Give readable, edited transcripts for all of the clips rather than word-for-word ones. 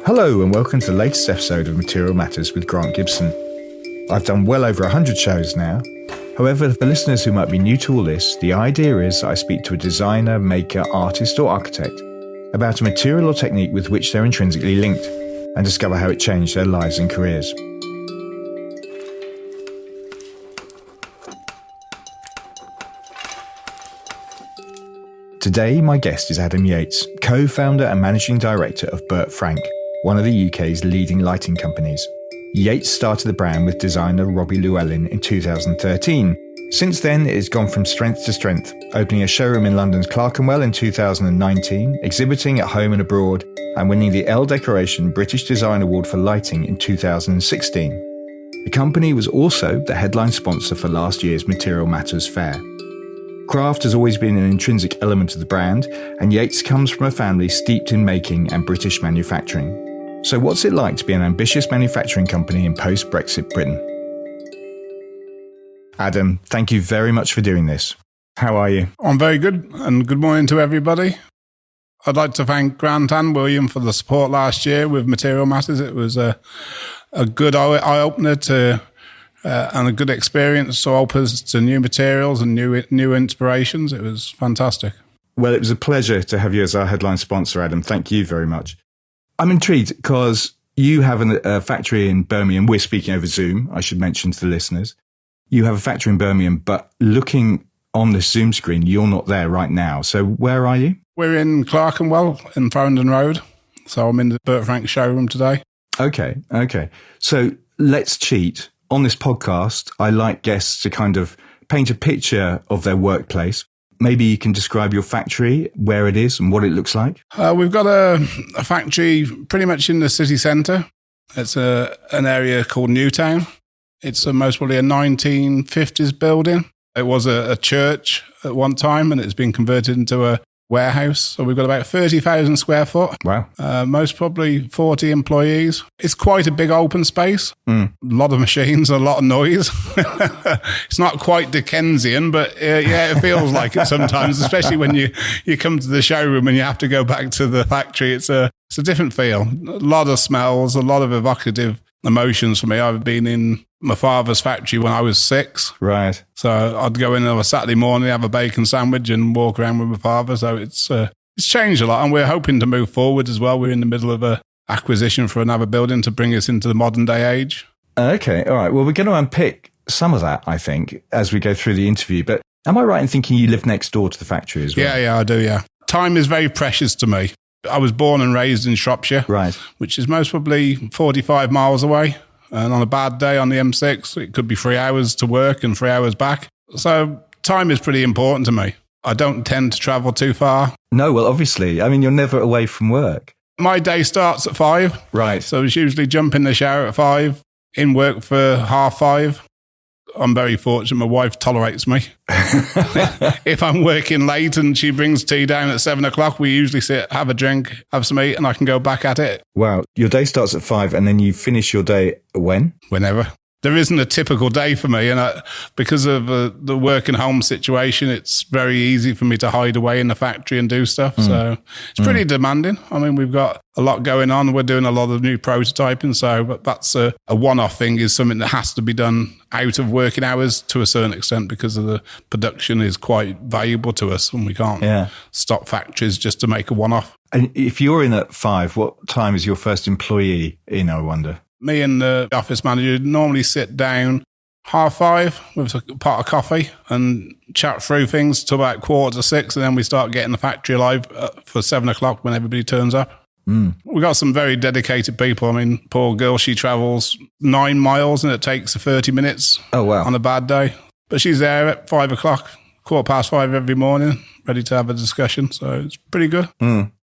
Hello and welcome to the latest episode of Material Matters with Grant Gibson. I've done well over 100 shows now. However, for listeners who might be new to all this, the idea is that I speak to a designer, maker, artist or architect about a material or technique with which they're intrinsically linked and discover how it changed their lives and careers. Today, my guest is Adam Yeats, co-founder and managing director of Bert Frank, one of the UK's leading lighting companies. Yeats started the brand with designer Robbie Llewellyn in 2013. Since then, it has gone from strength to strength, opening a showroom in London's Clerkenwell in 2019, exhibiting at home and abroad, and winning the Elle Decoration British Design Award for Lighting in 2016. The company was also the headline sponsor for last year's Material Matters Fair. Craft has always been an intrinsic element of the brand, and Yeats comes from a family steeped in making and British manufacturing. So what's it like to be an ambitious manufacturing company in post-Brexit Britain? Adam, thank you very much for doing this. How are you? I'm very good, and good morning to everybody. I'd like to thank Grant and William for the support last year with Material Matters. It was a good eye-opener and a good experience to open us to new materials and new inspirations. It was fantastic. Well, it was a pleasure to have you as our headline sponsor, Adam. Thank you very much. I'm intrigued because you have a factory in Birmingham. We're speaking over Zoom, I should mention to the listeners. You have a factory in Birmingham, but looking on the Zoom screen, you're not there right now. So where are you? We're in Clerkenwell in Farringdon Road. So I'm in the Bert Frank showroom today. Okay. So let's cheat. On this podcast, I like guests to kind of paint a picture of their workplace. Maybe you can describe your factory, where it is and what it looks like. We've got a factory pretty much in the city centre. It's an area called Newtown. It's most probably a 1950s building. It was a church at one time and it's been converted into a warehouse. So we've got about 30,000 square foot. Wow. Most probably 40 employees. It's quite a big open space. A lot of machines, a lot of noise. It's not quite Dickensian, but yeah, it feels like it sometimes, especially when you come to the showroom and you have to go back to the factory. It's a different feel. A lot of smells, a lot of evocative emotions for me. I've been in my father's factory when I was 6. Right. So I'd go in on a Saturday morning, have a bacon sandwich and walk around with my father. So it's changed a lot and we're hoping to move forward as well. We're in the middle of a acquisition for another building to bring us into the modern day age. Okay. All right. Well, we're going to unpick some of that, I think, as we go through the interview. But am I right in thinking you live next door to the factory as well? Yeah, I do. Yeah. Time is very precious to me. I was born and raised in Shropshire, right, which is most probably 45 miles away. And on a bad day on the M6, it could be 3 hours to work and 3 hours back. So time is pretty important to me. I don't tend to travel too far. No, well, obviously. I mean, you're never away from work. My day starts at 5. Right. So it's usually jump in the shower at 5, in work for 5:30. I'm very fortunate. My wife tolerates me. If I'm working late and she brings tea down at 7 o'clock, we usually sit, have a drink, have some eat, and I can go back at it. Wow. Your day starts at 5 and then you finish your day when? Whenever. There isn't a typical day for me. And because of the work and home situation, it's very easy for me to hide away in the factory and do stuff. So it's pretty demanding. I mean, we've got a lot going on. We're doing a lot of new prototyping. So that's a one-off thing, is something that has to be done out of working hours to a certain extent because of the production is quite valuable to us and we can't stop factories just to make a one-off. And if you're in at 5, what time is your first employee in, I wonder? Me and the office manager normally sit down 5:30 with a pot of coffee and chat through things till about 5:45, and then we start getting the factory alive for 7 o'clock when everybody turns up. We've got some very dedicated people. I mean, poor girl, she travels 9 miles and it takes her 30 minutes on a bad day. But she's there at 5 o'clock, 5:15 every morning, ready to have a discussion. So it's pretty good.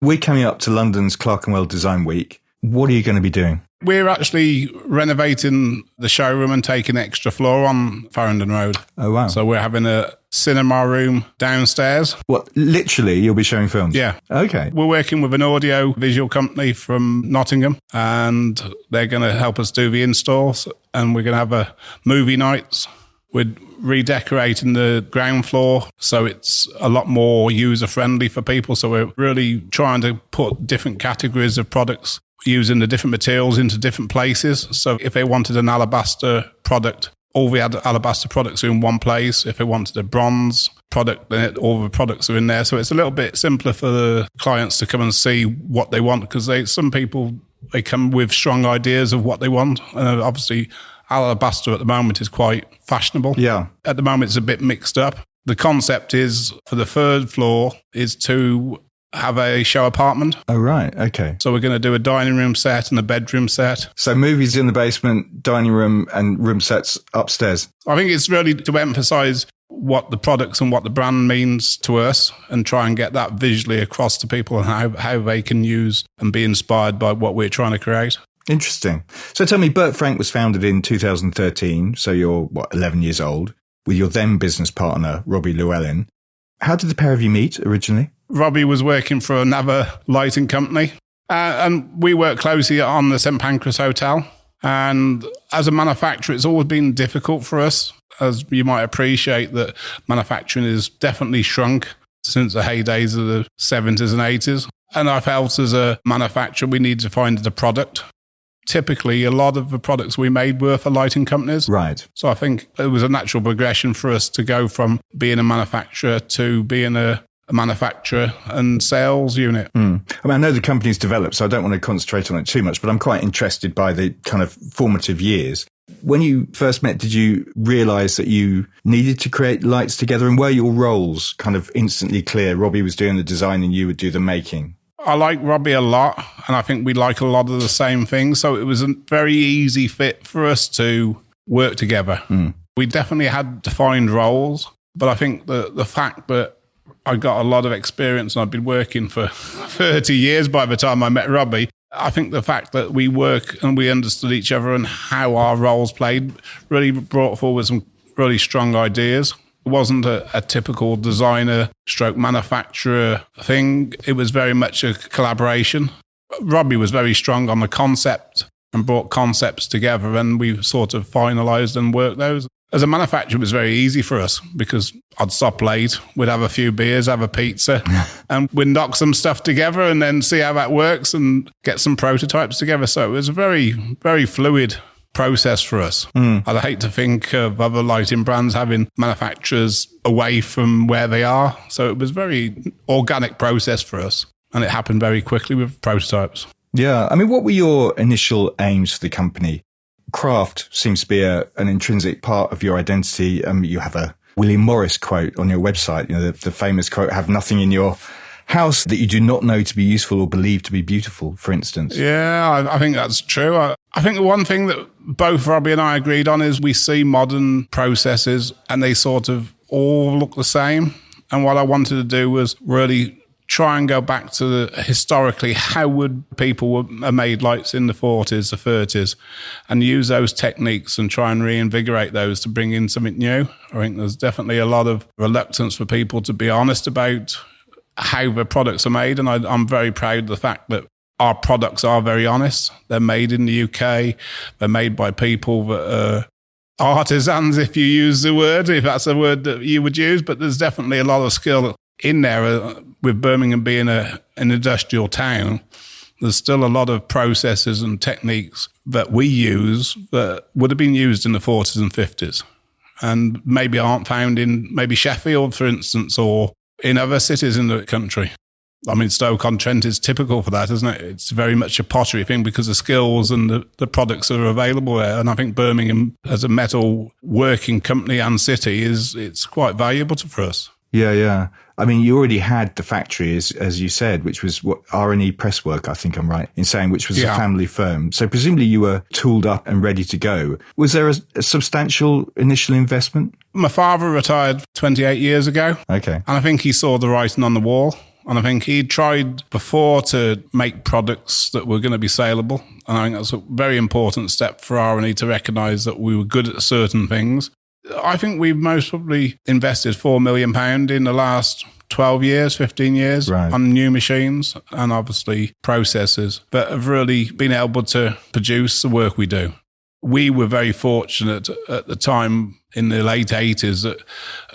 We're coming up to London's Clerkenwell Design Week. What are you going to be doing? We're actually renovating the showroom and taking an extra floor on Farringdon Road. Oh, wow. So we're having a cinema room downstairs. What, literally, you'll be showing films? Yeah. Okay. We're working with an audio visual company from Nottingham, and they're going to help us do the installs, and we're going to have a movie nights. We're redecorating the ground floor so it's a lot more user-friendly for people. So we're really trying to put different categories of products using the different materials into different places. So if they wanted an alabaster product, all the alabaster products are in one place. If they wanted a bronze product, then all the products are in there. So it's a little bit simpler for the clients to come and see what they want, because some people, they come with strong ideas of what they want. And obviously, alabaster at the moment is quite fashionable. Yeah. At the moment, it's a bit mixed up. The concept is, for the third floor, is to have a show apartment. Oh, right. Okay. So we're going to do a dining room set and a bedroom set. So movies in the basement, dining room and room sets upstairs. I think it's really to emphasize what the products and what the brand means to us, and try and get that visually across to people, and how they can use and be inspired by what we're trying to create. Interesting. So tell me, Bert Frank was founded in 2013. So you're, 11 years old, with your then business partner, Robbie Llewellyn. How did the pair of you meet originally? Robbie was working for another lighting company, and we worked closely on the St Pancras Hotel. And as a manufacturer, it's always been difficult for us, as you might appreciate, that manufacturing has definitely shrunk since the heydays of the 70s and 80s. And I felt as a manufacturer, we needed to find the product. Typically, a lot of the products we made were for lighting companies. Right. So I think it was a natural progression for us to go from being a manufacturer to being a manufacturer and sales unit. I mean, I know the company's developed, so I don't want to concentrate on it too much, but I'm quite interested by the kind of formative years. When you first met, did you realize that you needed to create lights together, and were your roles kind of instantly clear? Robbie was doing the design and you would do the making. I like Robbie a lot, and I think we like a lot of the same things. So it was a very easy fit for us to work together. We definitely had defined roles, but I think the fact that I got a lot of experience, and I'd been working for 30 years by the time I met Robbie, I think the fact that we work and we understood each other and how our roles played really brought forward some really strong ideas. It wasn't a typical designer stroke manufacturer thing. It was very much a collaboration. Robbie was very strong on the concept and brought concepts together, and we sort of finalised and worked those. As a manufacturer, it was very easy for us because I'd stop late, we'd have a few beers, have a pizza, and we'd knock some stuff together and then see how that works and get some prototypes together. So it was a very, very fluid process for us. I'd hate to think of other lighting brands having manufacturers away from where they are. So it was a very organic process for us, and it happened very quickly with prototypes. Yeah. I mean, what were your initial aims for the company? Craft seems to be an intrinsic part of your identity. You have a William Morris quote on your website, the famous quote, "Have nothing in your house that you do not know to be useful or believe to be beautiful," for instance. Yeah, I think that's true. I think the one thing that both Robbie and I agreed on is we see modern processes and they sort of all look the same. And what I wanted to do was really try and go back to historically, how would people have made lights in the 40s, the 30s, and use those techniques and try and reinvigorate those to bring in something new. I think there's definitely a lot of reluctance for people to be honest about how the products are made, and I'm very proud of the fact that our products are very honest. They're made in the UK. They're made by people that are artisans, if you use the word, if that's a word that you would use, but there's definitely a lot of skill in there. With Birmingham being an industrial town, there's still a lot of processes and techniques that we use that would have been used in the 40s and 50s and maybe aren't found in maybe Sheffield, for instance, or in other cities in the country. I mean, Stoke-on-Trent is typical for that, isn't it? It's very much a pottery thing because the skills and the products that are available there. And I think Birmingham, as a metal working company and city, it's quite valuable for us. Yeah. I mean, you already had the factory, as you said, which was what R&E Presswork, I think I'm right in saying, which was a family firm. So presumably you were tooled up and ready to go. Was there a substantial initial investment? My father retired 28 years ago. Okay. And I think he saw the writing on the wall. And I think he tried before to make products that were going to be saleable. And I think that's a very important step for R&E to recognise that we were good at certain things. I think we've most probably invested £4 million in the last 12 years, 15 years on new machines and obviously processes that have really been able to produce the work we do. We were very fortunate at the time in the late 80s that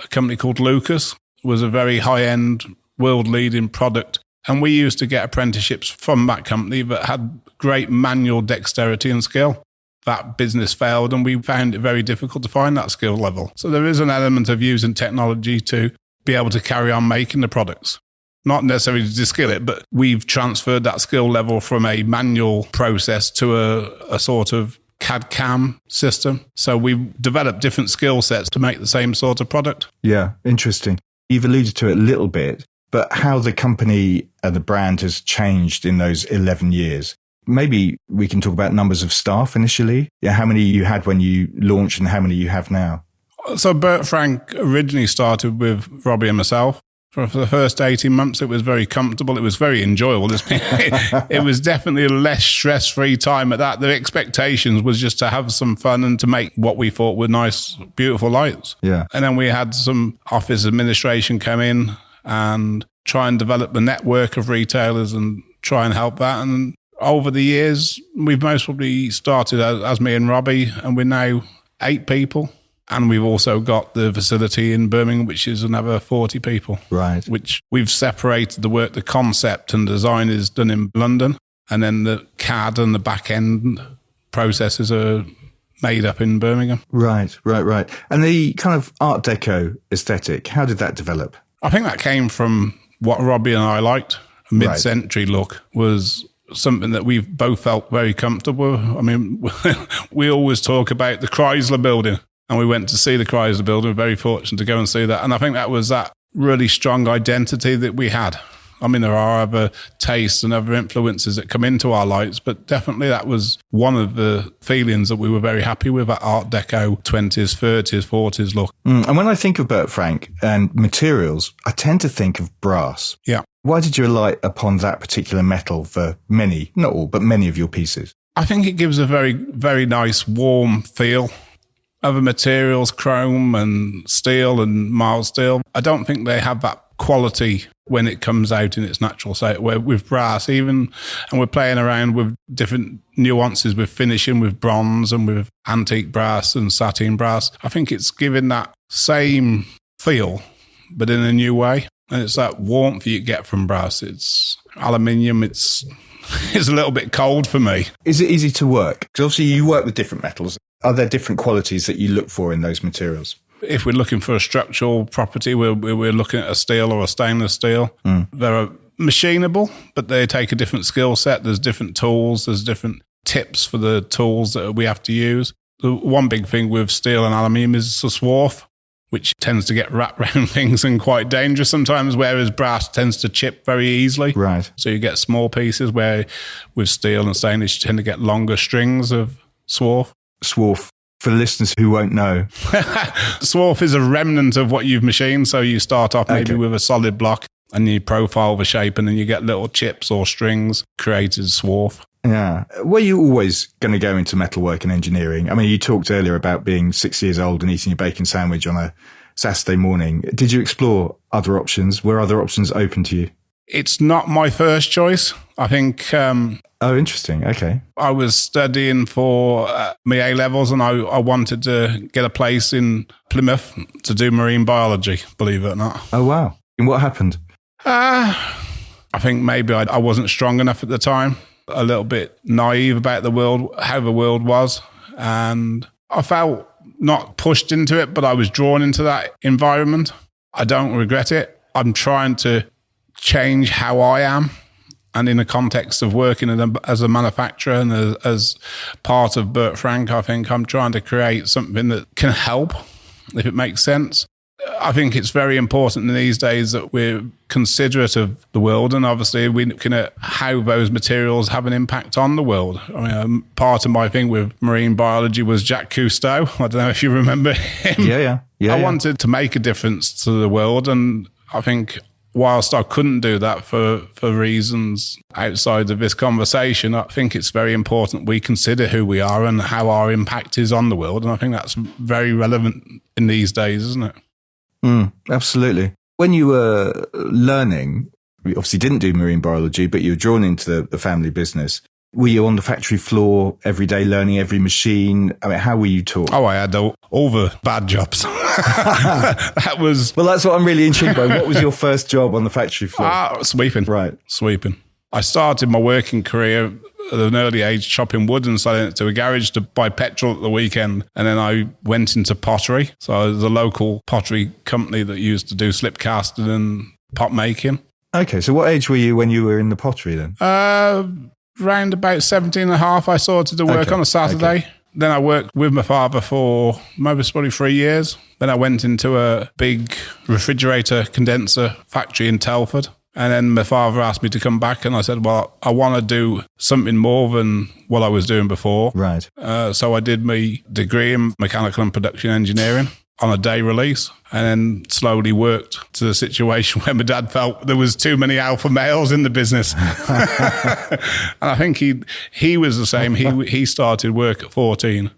a company called Lucas was a very high-end, world-leading product. And we used to get apprenticeships from that company that had great manual dexterity and skill. That business failed and we found it very difficult to find that skill level. So there is an element of using technology to be able to carry on making the products. Not necessarily to skill it, but we've transferred that skill level from a manual process to a sort of CAD-CAM system. So we've developed different skill sets to make the same sort of product. Yeah, interesting. You've alluded to it a little bit, but how the company and the brand has changed in those 11 years. Maybe we can talk about numbers of staff initially. Yeah, how many you had when you launched and how many you have now? So Bert Frank originally started with Robbie and myself. For the first 18 months, it was very comfortable. It was very enjoyable. It was definitely a less stress-free time at that. The expectations was just to have some fun and to make what we thought were nice, beautiful lights. Yeah. And then we had some office administration come in and try and develop the network of retailers and try and help that. And over the years, we've most probably started as me and Robbie, and we're now 8 people. And we've also got the facility in Birmingham, which is another 40 people. Right. Which we've separated the work, the concept and design is done in London. And then the CAD and the back end processes are made up in Birmingham. Right. And the kind of Art Deco aesthetic, how did that develop? I think that came from what Robbie and I liked. A mid-century look was something that we've both felt very comfortable with. I mean, we always talk about the Chrysler building. And we went to see the Chrysler building. We're very fortunate to go and see that. And I think that was that really strong identity that we had. I mean, there are other tastes and other influences that come into our lights, but definitely that was one of the feelings that we were very happy with, that Art Deco 20s, 30s, 40s look. And when I think of Bert Frank and materials, I tend to think of brass. Yeah. Why did you alight upon that particular metal for many, not all, but many of your pieces? I think it gives a very, very nice warm feel. Other materials, chrome and steel and mild steel, I don't think they have that quality when it comes out in its natural state. Where with brass, even, and we're playing around with different nuances with finishing, with bronze and with antique brass and satin brass. I think it's giving that same feel, but in a new way. And it's that warmth you get from brass. It's aluminium. It's a little bit cold for me. Is it easy to work? Because obviously you work with different metals. Are there different qualities that you look for in those materials? If we're looking for a structural property, we're looking at a steel or a stainless steel. They're machinable, but they take a different skill set. There's different tools. There's different tips for the tools that we have to use. The one big thing with steel and aluminium is the swarf, which tends to get wrapped around things and quite dangerous sometimes, whereas brass tends to chip very easily. Right. So you get small pieces, where with steel and stainless, you tend to get longer strings of swarf. Swarf, for the listeners who won't know. Swarf is a remnant of what you've machined. So you start off maybe with a solid block and you profile the shape and then you get little chips or strings created as swarf. Yeah. Were you always going to go into metalwork and engineering? I mean, you talked earlier about being 6 years old and eating a bacon sandwich on a Saturday morning. Did you explore other options? Were other options open to you? It's not my first choice. I think... Oh, interesting. Okay. I was studying for my A-levels and I wanted to get a place in Plymouth to do marine biology, believe it or not. Oh, wow. And what happened? I think maybe I wasn't strong enough at the time, a little bit naive about the world, how the world was. And I felt not pushed into it, but I was drawn into that environment. I don't regret it. I'm trying to change how I am. And in the context of working as a manufacturer and as part of Bert Frank, I think I'm trying to create something that can help, if it makes sense. I think it's very important in these days that we're considerate of the world, and obviously we're looking at how those materials have an impact on the world. I mean, part of my thing with marine biology was Jacques Cousteau. I don't know if you remember him. Yeah. I wanted to make a difference to the world, and I think... whilst I couldn't do that for reasons outside of this conversation, I think it's very important we consider who we are and how our impact is on the world. And I think that's very relevant in these days, isn't it? Absolutely. When you were learning, you obviously didn't do marine biology, but you were drawn into the family business. Were you on the factory floor every day learning every machine? I mean, how were you taught? Oh, I had all the bad jobs. That was... Well, that's what I'm really intrigued by. What was your first job on the factory floor? Sweeping. Right. Sweeping. I started my working career at an early age chopping wood and selling it to a garage to buy petrol at the weekend. And then I went into pottery. So there's a local pottery company that used to do slip casting and pot making. Okay, so what age were you when you were in the pottery then? Round about 17 and a half, I started to work on a Saturday. Okay. Then I worked with my father for most probably 3 years. Then I went into a big refrigerator condenser factory in Telford. And then my father asked me to come back, and I said, well, I want to do something more than what I was doing before. Right. So I did my degree in mechanical and production engineering on a day release, and then slowly worked to the situation where my dad felt there was too many alpha males in the business. And I think he was the same. He started work at 14,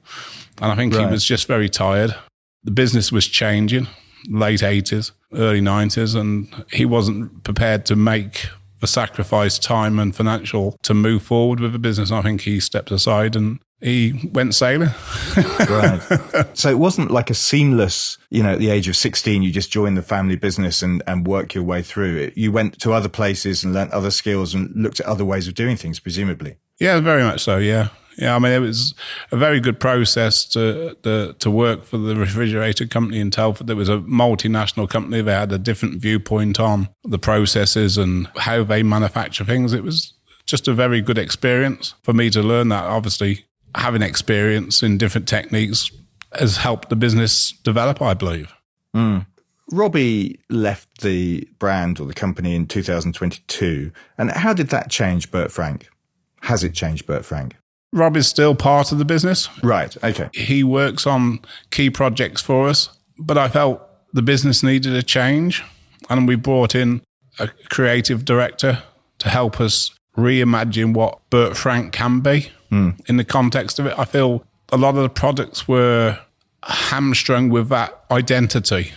and I think he was just very tired. The business was changing, late 80s, early 90s, and he wasn't prepared to make the sacrifice, time and financial to move forward with the business. I think he stepped aside and he went sailing. Right. So it wasn't like a seamless, at the age of 16, you just joined the family business and work your way through it. You went to other places and learnt other skills and looked at other ways of doing things, presumably. Yeah, very much so, yeah. Yeah, I mean, it was a very good process to work for the refrigerator company in Telford. It was a multinational company. They had a different viewpoint on the processes and how they manufacture things. It was just a very good experience for me to learn that. Obviously, having experience in different techniques has helped the business develop, I believe. Mm. Robbie left the brand or the company in 2022. And how did that change Bert Frank? Has it changed Bert Frank? Rob is still part of the business. Right, okay. He works on key projects for us, but I felt the business needed a change, and we brought in a creative director to help us reimagine what Bert Frank can be in the context of it. I feel a lot of the products were hamstrung with that identity,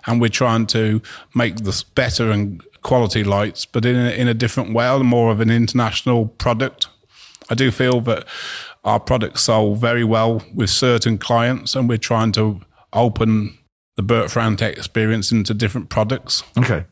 and we're trying to make this better and quality lights, but in a different way, more of an international product. I do feel that our products sold very well with certain clients, and we're trying to open the Bert Frank experience into different products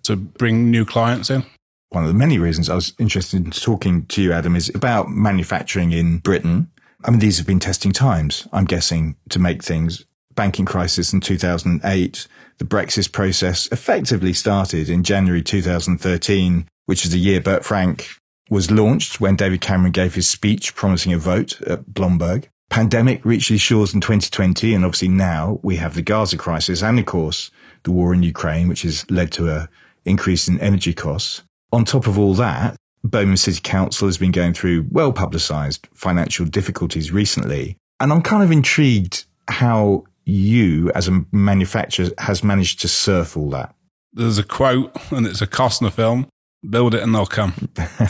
to bring new clients in. One of the many reasons I was interested in talking to you, Adam, is about manufacturing in Britain. I mean, these have been testing times, I'm guessing, to make things. Banking crisis in 2008, the Brexit process effectively started in January 2013, which is the year Bert Frank was launched when David Cameron gave his speech promising a vote at Blomberg. Pandemic reached these shores in 2020, and obviously now we have the Gaza crisis and, of course, the war in Ukraine, which has led to an increase in energy costs. On top of all that, Birmingham City Council has been going through well-publicised financial difficulties recently, and I'm kind of intrigued how you, as a manufacturer, has managed to surf all that. There's a quote, and it's a Costner film. Build it and they'll come.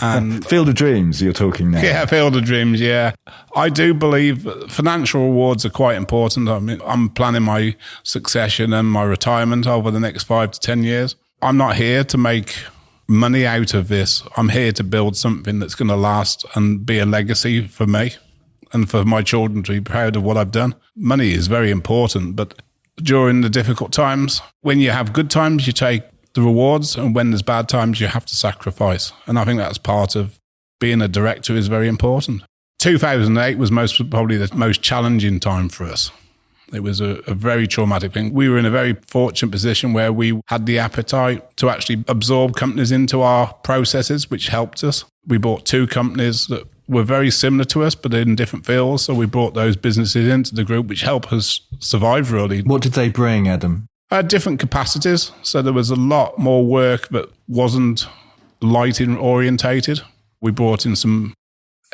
And Field of Dreams, you're talking now. Yeah, Field of Dreams, yeah. I do believe financial rewards are quite important. I mean, I'm planning my succession and my retirement over the next 5 to 10 years. I'm not here to make money out of this. I'm here to build something that's going to last and be a legacy for me and for my children to be proud of what I've done. Money is very important, but during the difficult times, when you have good times, you take the rewards, and when there's bad times, you have to sacrifice. And I think that's part of being a director is very important. 2008 was probably the most challenging time for us. It was a very traumatic thing. We were in a very fortunate position where we had the appetite to actually absorb companies into our processes, which helped us. We bought 2 companies that were very similar to us, but in different fields. So we brought those businesses into the group, which helped us survive, really. What did they bring, Adam? Different capacities. So there was a lot more work that wasn't lighting orientated. We brought in some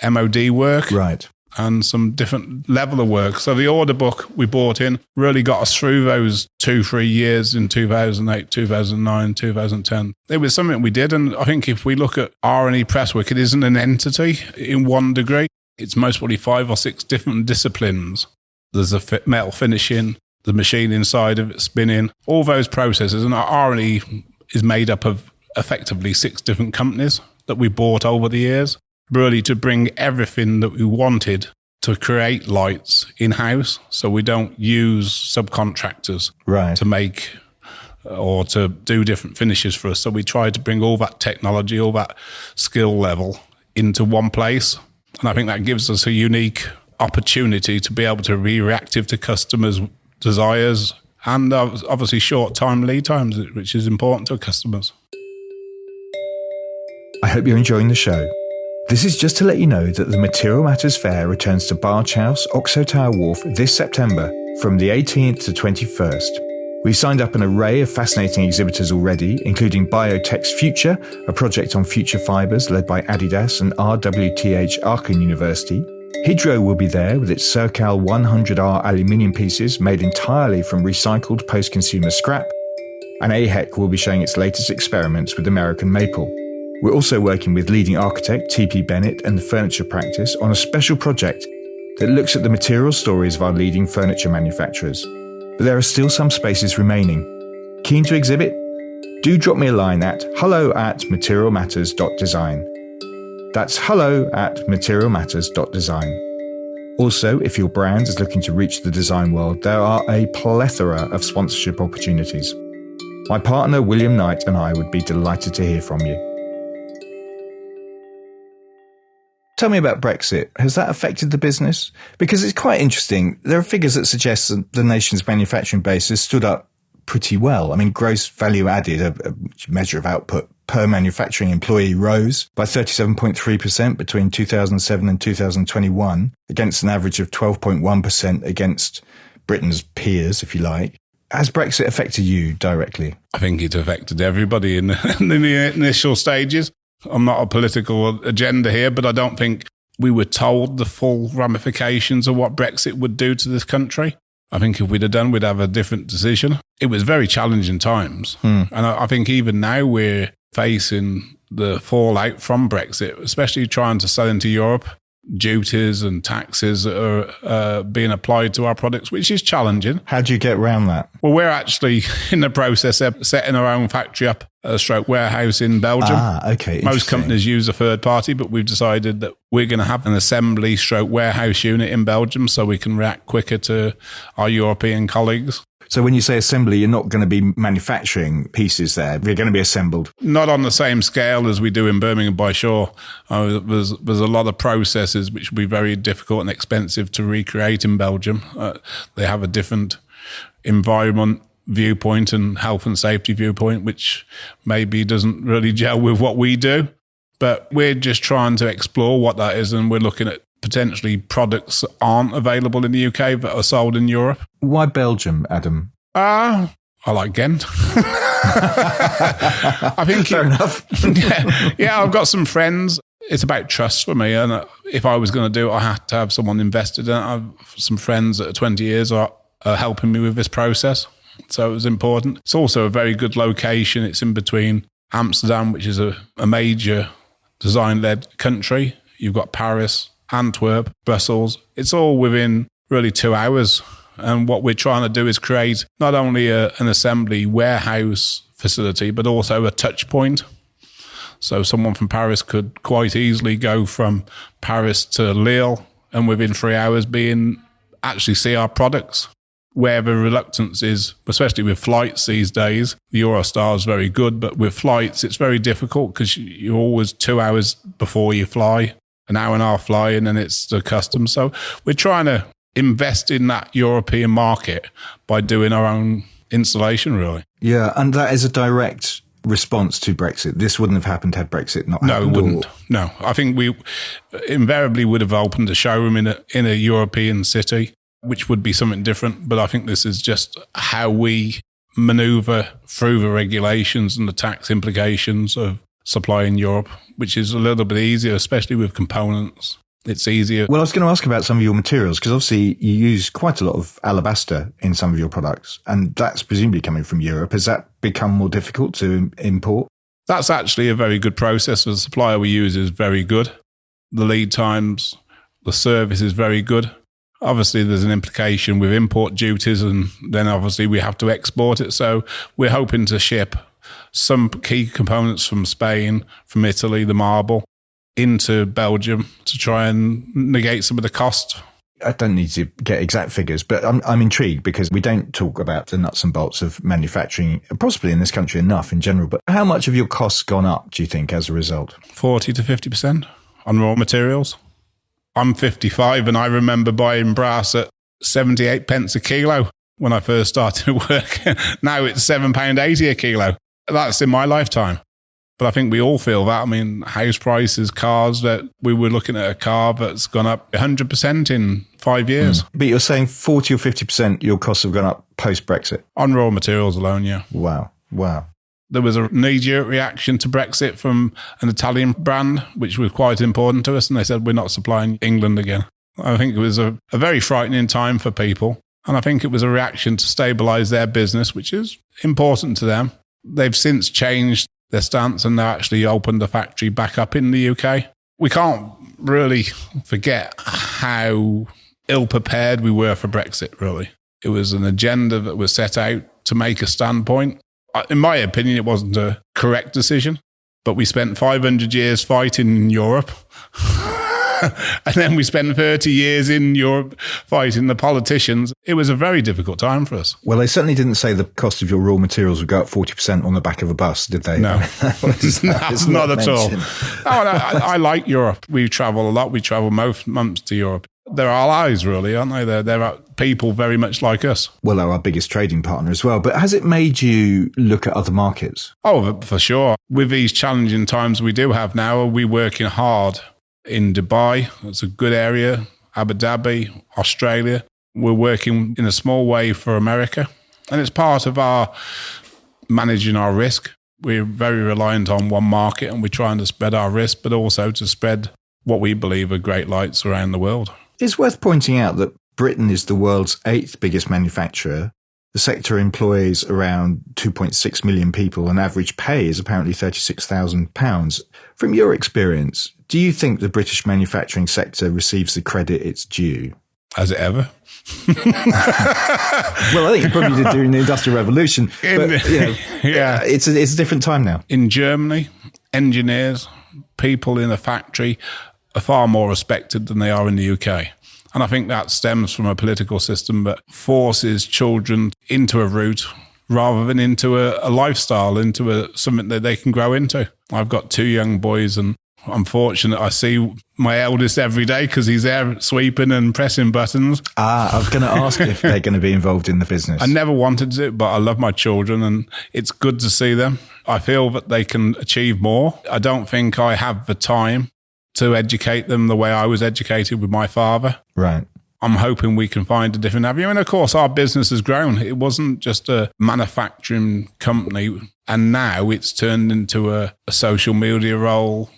MOD work. Right. And some different level of work. So the order book we brought in really got us through those 2-3 years in 2008, 2009, 2010. It was something we did. And I think if we look at R&E Presswork, it isn't an entity in one degree. It's most probably 5 or 6 different disciplines. There's a metal finishing, the machine inside of it, spinning, all those processes. And our R&E is made up of effectively 6 different companies that we bought over the years, really to bring everything that we wanted to create lights in-house. So we don't use subcontractors to make or to do different finishes for us. So we try to bring all that technology, all that skill level into one place. And I think that gives us a unique opportunity to be able to be reactive to customers' desires and obviously short time lead times, which is important to customers. I hope you're enjoying the show. This is just to let you know that the Material Matters Fair returns to Barge House, Oxo Tower Wharf this September from the 18th to 21st. We've signed up an array of fascinating exhibitors already, including Biotech's Future, a project on future fibres led by Adidas and RWTH Aachen University. Hydro will be there with its Circal 100R aluminium pieces made entirely from recycled post-consumer scrap. And AHEC will be showing its latest experiments with American maple. We're also working with leading architect T.P. Bennett and the furniture practice on a special project that looks at the material stories of our leading furniture manufacturers. But there are still some spaces remaining. Keen to exhibit? Do drop me a line at hello@materialmatters.design. That's hello@materialmatters.design. Also, if your brand is looking to reach the design world, there are a plethora of sponsorship opportunities. My partner William Knight and I would be delighted to hear from you. Tell me about Brexit. Has that affected the business? Because it's quite interesting. There are figures that suggest that the nation's manufacturing base has stood up pretty well. I mean, gross value added, a measure of output per manufacturing employee, rose by 37.3% between 2007 and 2021, against an average of 12.1% against Britain's peers, if you like. Has Brexit affected you directly? I think it affected everybody in the initial stages. I'm not a political agenda here, but I don't think we were told the full ramifications of what Brexit would do to this country. I think if we'd have done, we'd have a different decision. It was very challenging times. And I think even now we're facing the fallout from Brexit, especially trying to sell into Europe. Duties and taxes are being applied to our products, which is challenging. How do you get around that? Well, we're actually in the process of setting our own factory up, a stroke warehouse in Belgium. Okay. Most companies use a third party, but we've decided that we're going to have an assembly stroke warehouse unit in Belgium so we can react quicker to our European colleagues. So when you say assembly, you're not going to be manufacturing pieces there. They're going to be assembled. Not on the same scale as we do in Birmingham by Shore. There's a lot of processes which will be very difficult and expensive to recreate in Belgium. They have a different environment viewpoint and health and safety viewpoint, which maybe doesn't really gel with what we do. But we're just trying to explore what that is, and we're looking at potentially products that aren't available in the UK that are sold in Europe. Why Belgium, Adam? I like Ghent. I think fair enough. yeah, I've got some friends. It's about trust for me, and if I was going to do it, I had to have someone invested in it. I have some friends that are 20 years are helping me with this process, so it was important. It's also a very good location. It's in between Amsterdam, which is a major design-led country. You've got Paris, Antwerp, Brussels. It's all within really 2 hours. And what we're trying to do is create not only an assembly warehouse facility, but also a touch point. So someone from Paris could quite easily go from Paris to Lille and within 3 hours actually see our products. Where the reluctance is, especially with flights these days, the Eurostar is very good, but with flights, it's very difficult because you're always 2 hours before you fly, an hour and a half fly, and then it's the customs. So we're trying to invest in that European market by doing our own installation, really. Yeah, and that is a direct response to Brexit. This wouldn't have happened had Brexit not happened. No, it wouldn't. No, I think we invariably would have opened a showroom in a European city, which would be something different. But I think this is just how we maneuver through the regulations and the tax implications of supply in Europe, which is a little bit easier, especially with components. It's easier. Well, I was going to ask about some of your materials, because obviously you use quite a lot of alabaster in some of your products, and that's presumably coming from Europe. Has that become more difficult to import? That's actually a very good process. The supplier we use is very good. The lead times, the service is very good. Obviously, there's an implication with import duties, and then obviously we have to export it. So we're hoping to ship some key components from Spain, from Italy, the marble, into Belgium to try and negate some of the cost. I don't need to get exact figures, but I'm intrigued because we don't talk about the nuts and bolts of manufacturing, possibly in this country enough in general. But how much have your costs gone up, do you think, as a result? 40 to 50% on raw materials. I'm 55 and I remember buying brass at 78 pence a kilo when I first started work. Now it's £7.80 a kilo. That's in my lifetime. But I think we all feel that. I mean, house prices, cars, that we were looking at a car that's gone up 100% in 5 years. But you're saying 40 or 50% your costs have gone up post-Brexit? On raw materials alone, yeah. Wow. There was a knee-jerk reaction to Brexit from an Italian brand, which was quite important to us. And they said, we're not supplying England again. I think it was a very frightening time for people. And I think it was a reaction to stabilise their business, which is important to them. They've since changed their stance and they actually opened the factory back up in the UK. We can't really forget how ill-prepared we were for Brexit, really. It was an agenda that was set out to make a standpoint. In my opinion, it wasn't a correct decision, but we spent 500 years fighting in Europe. And then we spent 30 years in Europe fighting the politicians. It was a very difficult time for us. Well, they certainly didn't say the cost of your raw materials would go up 40% on the back of a bus, did they? No, not at all. I like Europe. We travel a lot. We travel most months to Europe. They're our allies, really, aren't they? They're people very much like us. Well, they're our biggest trading partner as well. But has it made you look at other markets? Oh, for sure. With these challenging times we do have now, we're working hard in Dubai. It's a good area. Abu Dhabi, Australia. We're working in a small way for America. And it's part of our managing our risk. We're very reliant on one market and we're trying to spread our risk, but also to spread what we believe are great lights around the world. It's worth pointing out that Britain is the world's 8th biggest manufacturer. The sector employs around 2.6 million people and average pay is apparently £36,000. From your experience, do you think the British manufacturing sector receives the credit it's due? Has it ever? Well, I think it probably did during the Industrial Revolution. But, yeah. It's a different time now. In Germany, engineers, people in a factory are far more respected than they are in the UK. And I think that stems from a political system that forces children into a route rather than into a lifestyle, into something that they can grow into. I've got 2 young boys and I'm fortunate. I see my eldest every day because he's there sweeping and pressing buttons. I was going to ask if they're going to be involved in the business. I never wanted to, but I love my children and it's good to see them. I feel that they can achieve more. I don't think I have the time to educate them the way I was educated with my father. Right. I'm hoping we can find a different avenue. And of course, our business has grown. It wasn't just a manufacturing company. And now it's turned into a social media role,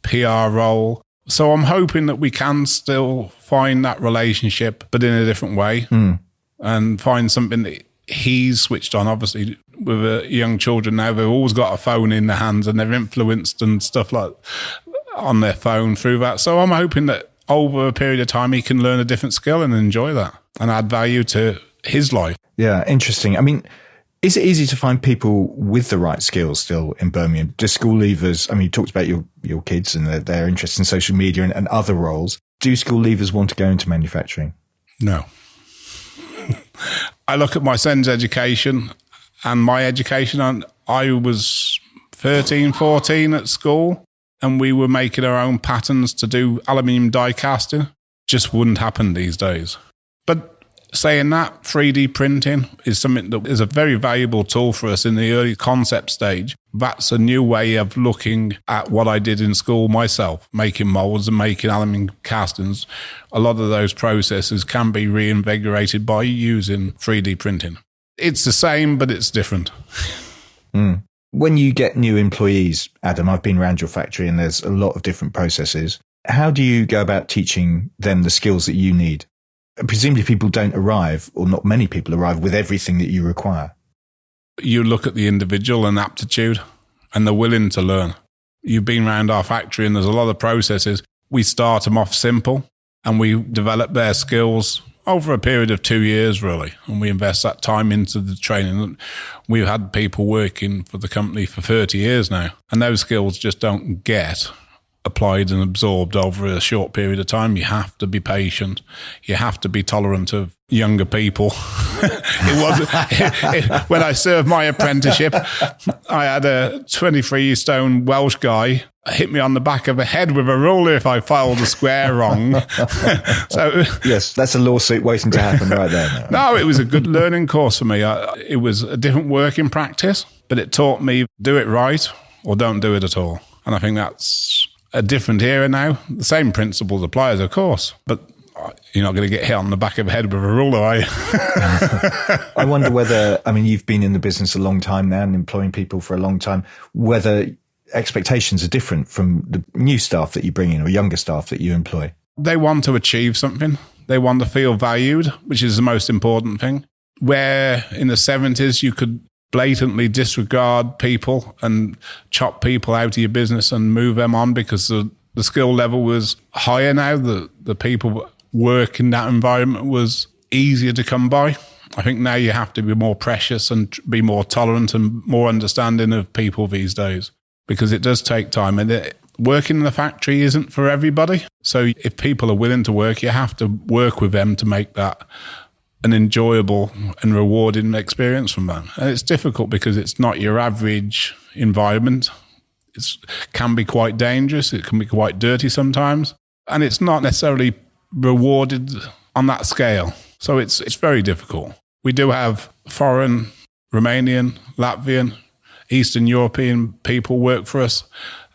PR role. So I'm hoping that we can still find that relationship, but in a different way and find something that he's switched on. Obviously, with young children now, they've always got a phone in their hands and they're influenced and stuff like on their phone through that. So I'm hoping that over a period of time, he can learn a different skill and enjoy that and add value to his life. Yeah, interesting. I mean, is it easy to find people with the right skills still in Birmingham? Do school leavers, I mean, you talked about your kids and their interest in social media and other roles. Do school leavers want to go into manufacturing? No. I look at my son's education and my education. And I was 13, 14 at school and we were making our own patterns to do aluminium die casting. Just wouldn't happen these days. But saying that, 3D printing is something that is a very valuable tool for us in the early concept stage. That's a new way of looking at what I did in school myself, making molds and making aluminium castings. A lot of those processes can be reinvigorated by using 3D printing. It's the same, but it's different. When you get new employees, Adam, I've been around your factory and there's a lot of different processes. How do you go about teaching them the skills that you need? Presumably people don't arrive, or not many people arrive, with everything that you require. You look at the individual and aptitude, and they're willing to learn. You've been around our factory and there's a lot of processes. We start them off simple and we develop their skills over a period of 2 years, really. And we invest that time into the training. We've had people working for the company for 30 years now, and those skills just don't get applied and absorbed over a short period of time. You have to be patient. You have to be tolerant of younger people. When I served my apprenticeship, I had a 23-stone Welsh guy hit me on the back of the head with a ruler if I filed a square wrong. So yes, that's a lawsuit waiting to happen right there. No, it was a good learning course for me. It was a different working practice, but it taught me do it right or don't do it at all. And I think that's a different era now. The same principles apply, of course, but you're not going to get hit on the back of the head with a ruler, are you? I wonder whether, I mean, you've been in the business a long time now and employing people for a long time, whether expectations are different from the new staff that you bring in or younger staff that you employ. They want to achieve something. They want to feel valued, which is the most important thing. Where in the 70s you could blatantly disregard people and chop people out of your business and move them on because the skill level was higher now. The people work in that environment was easier to come by. I think now you have to be more precious and be more tolerant and more understanding of people these days because it does take time. And working in the factory isn't for everybody. So if people are willing to work, you have to work with them to make that an enjoyable and rewarding experience from them. And it's difficult because it's not your average environment. It can be quite dangerous. It can be quite dirty sometimes. And it's not necessarily rewarded on that scale. So it's very difficult. We do have foreign, Romanian, Latvian, Eastern European people work for us.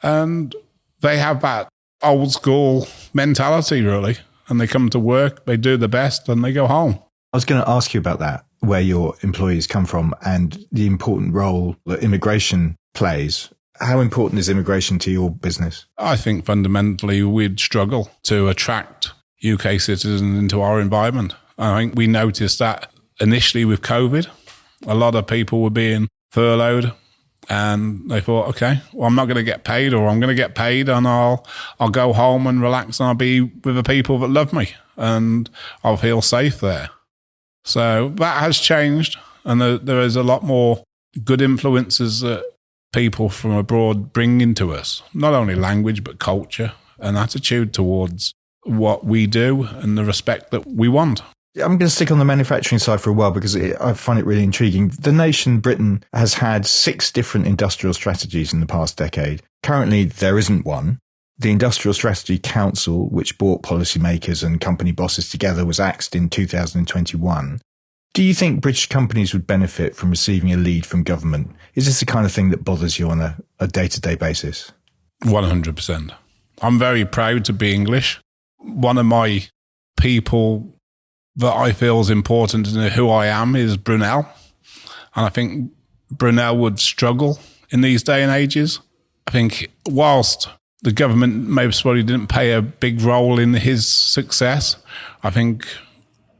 And they have that old school mentality, really. And they come to work, they do the best, and they go home. I was going to ask you about that, where your employees come from and the important role that immigration plays. How important is immigration to your business? I think fundamentally we'd struggle to attract UK citizens into our environment. I think we noticed that initially with COVID. A lot of people were being furloughed and they thought, okay, well, I'm not going to get paid or I'm going to get paid and I'll go home and relax and I'll be with the people that love me and I'll feel safe there. So that has changed, and there is a lot more good influences that people from abroad bring into us, not only language, but culture and attitude towards what we do and the respect that we want. I'm going to stick on the manufacturing side for a while because I find it really intriguing. The nation, Britain, has had 6 different industrial strategies in the past decade. Currently, there isn't one. The Industrial Strategy Council, which brought policymakers and company bosses together, was axed in 2021. Do you think British companies would benefit from receiving a lead from government? Is this the kind of thing that bothers you on a day-to-day basis? 100%. I'm very proud to be English. One of my people that I feel is important in who I am is Brunel. And I think Brunel would struggle in these day and ages. I think whilst the government most probably didn't play a big role in his success, I think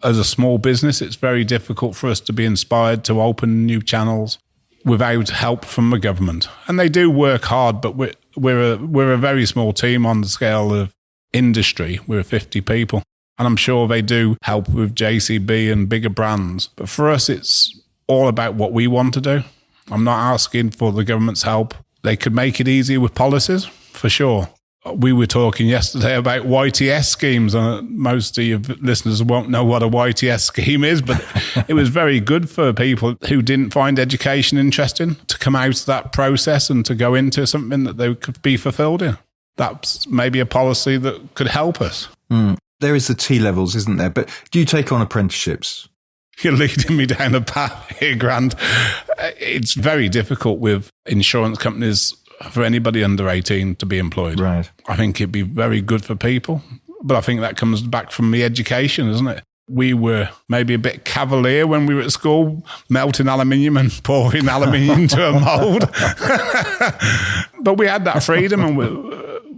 as a small business, it's very difficult for us to be inspired to open new channels without help from the government. And they do work hard, but we're a very small team on the scale of industry. We're 50 people. And I'm sure they do help with JCB and bigger brands. But for us, it's all about what we want to do. I'm not asking for the government's help. They could make it easier with policies, for sure. We were talking yesterday about YTS schemes, and most of your listeners won't know what a YTS scheme is, but it was very good for people who didn't find education interesting to come out of that process and to go into something that they could be fulfilled in. That's maybe a policy that could help us. There is the T-levels, isn't there? But do you take on apprenticeships? You're leading me down a path here, Grant. It's very difficult with insurance companies for anybody under 18 to be employed. Right. I think it'd be very good for people, but I think that comes back from the education, isn't it? We were maybe a bit cavalier when we were at school, melting aluminium and pouring aluminium into a mould. But we had that freedom, and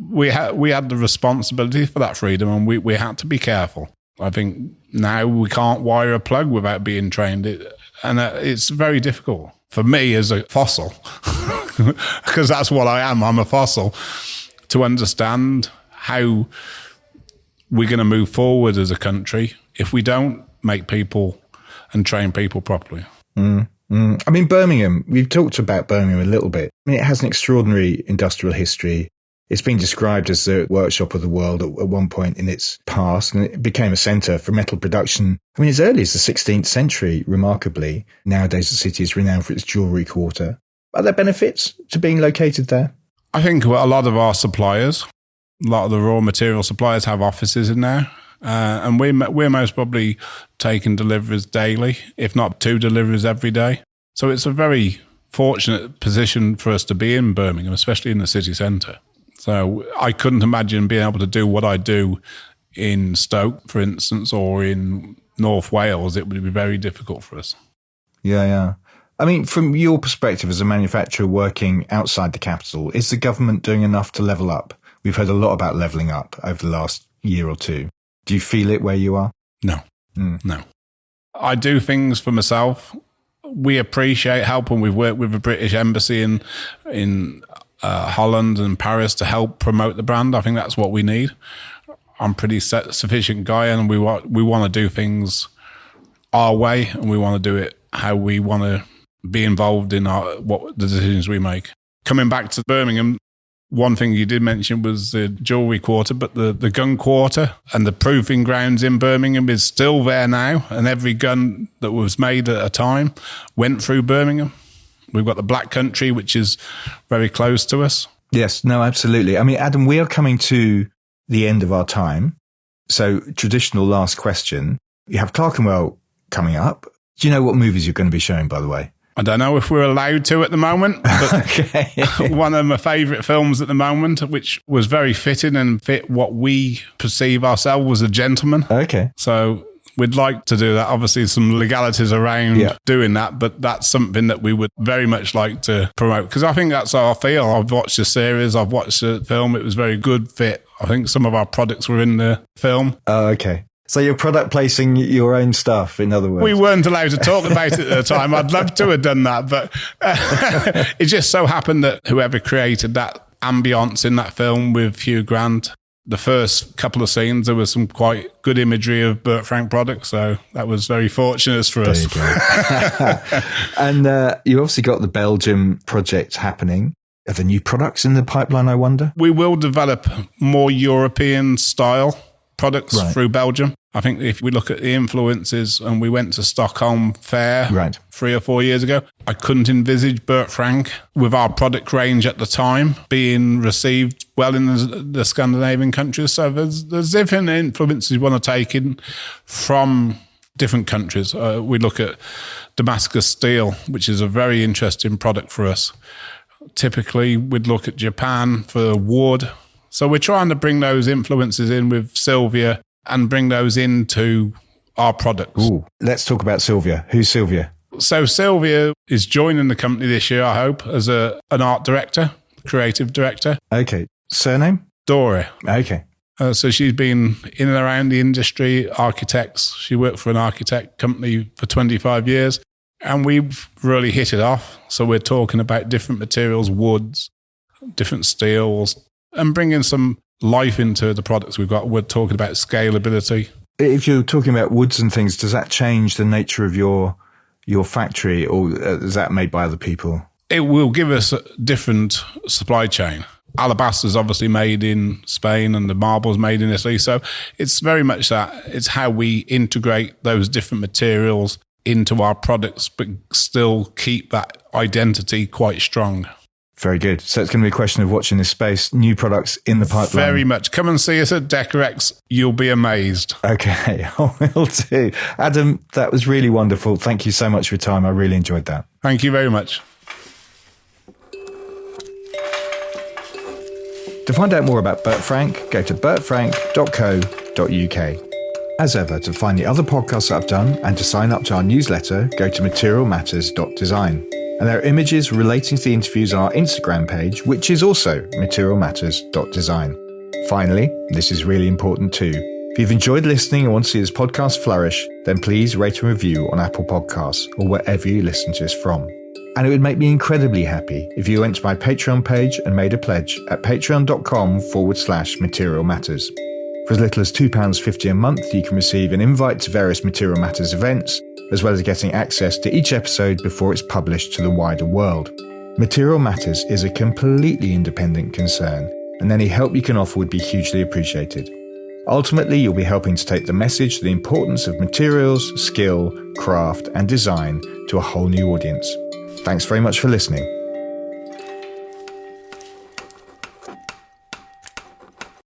we had the responsibility for that freedom, and we had to be careful. I think now we can't wire a plug without being trained, and it's very difficult for me as a fossil, because that's what I am. I'm a fossil, to understand how we're going to move forward as a country if we don't make people and train people properly. I mean, Birmingham, we've talked about Birmingham a little bit. I mean, it has an extraordinary industrial history. It's been described as the workshop of the world at one point in its past, and it became a centre for metal production. I mean, as early as the 16th century, remarkably. Nowadays, the city is renowned for its jewellery quarter. Are there benefits to being located there? I think a lot of our suppliers, a lot of the raw material suppliers have offices in there. And we're most probably taking deliveries daily, if not 2 deliveries every day. So it's a very fortunate position for us to be in Birmingham, especially in the city centre. So I couldn't imagine being able to do what I do in Stoke, for instance, or in North Wales. It would be very difficult for us. Yeah. I mean, from your perspective as a manufacturer working outside the capital, is the government doing enough to level up? We've heard a lot about levelling up over the last year or two. Do you feel it where you are? No. No. I do things for myself. We appreciate help, and we've worked with the British Embassy in Holland and Paris to help promote the brand. I think that's what we need. I'm a pretty sufficient guy, and we want to do things our way, and we want to do it how we want to be involved in what the decisions we make. Coming back to Birmingham, one thing you did mention was the jewellery quarter, but the gun quarter and the proving grounds in Birmingham is still there now, and every gun that was made at a time went through Birmingham. We've got the Black Country, which is very close to us. Yes, no, absolutely. I mean, Adam, we are coming to the end of our time. So traditional last question. You have Clerkenwell coming up. Do you know what movies you're going to be showing, by the way? I don't know if we're allowed to at the moment, but okay. One of my favourite films at the moment, which was very fitting and fit what we perceive ourselves as a gentleman. Okay. So we'd like to do that. Obviously, some legalities around doing that, but that's something that we would very much like to promote, because I think that's how I feel. I've watched the series, I've watched the film. It was very good fit. I think some of our products were in the film. Oh, okay. So you're product placing your own stuff, in other words? We weren't allowed to talk about it at the time. I'd love to have done that, but it just so happened that whoever created that ambience in that film with Hugh Grant, the first couple of scenes, there was some quite good imagery of Bert Frank products, so that was very fortunate for us. There you go. And you obviously got the Belgium project happening. Are there new products in the pipeline, I wonder? We will develop more European style products through Belgium. I think if we look at the influences, and we went to Stockholm Fair 3 or 4 years ago, I couldn't envisage Bert Frank with our product range at the time being received well in the Scandinavian countries. So there's different influences we want to take in from different countries. We look at Damascus steel, which is a very interesting product for us. Typically, we'd look at Japan for wood. So we're trying to bring those influences in with Sylvia and bring those into our products. Ooh, let's talk about Sylvia. Who's Sylvia? So Sylvia is joining the company this year, I hope, as an art director, creative director. Okay. Surname? Dore. Okay. So she's been in and around the industry, architects. She worked for an architect company for 25 years, and we've really hit it off. So we're talking about different materials, woods, different steels, and bringing some life into the products we've got. We're talking about scalability. If you're talking about woods and things, does that change the nature of your factory, or is that made by other people? It will give us a different supply chain. Alabaster is obviously made in Spain, and the marble's made in Italy. So it's very much that. It's how we integrate those different materials into our products, but still keep that identity quite strong. Very good. So it's going to be a question of watching this space. New products in the pipeline. Very much. Come and see us at Decorex. You'll be amazed. Okay, I will do. Adam, that was really wonderful. Thank you so much for your time. I really enjoyed that. Thank you very much. To find out more about Bert Frank, go to bertfrank.co.uk. As ever, to find the other podcasts that I've done and to sign up to our newsletter, go to materialmatters.design. And there are images relating to the interviews on our Instagram page, which is also materialmatters.design. Finally, this is really important too. If you've enjoyed listening and want to see this podcast flourish, then please rate and review on Apple Podcasts or wherever you listen to us from. And it would make me incredibly happy if you went to my Patreon page and made a pledge at patreon.com/materialmatters. For as little as £2.50 a month, you can receive an invite to various Material Matters events, as well as getting access to each episode before it's published to the wider world. Material Matters is a completely independent concern, and any help you can offer would be hugely appreciated. Ultimately, you'll be helping to take the message, the importance of materials, skill, craft, and design to a whole new audience. Thanks very much for listening.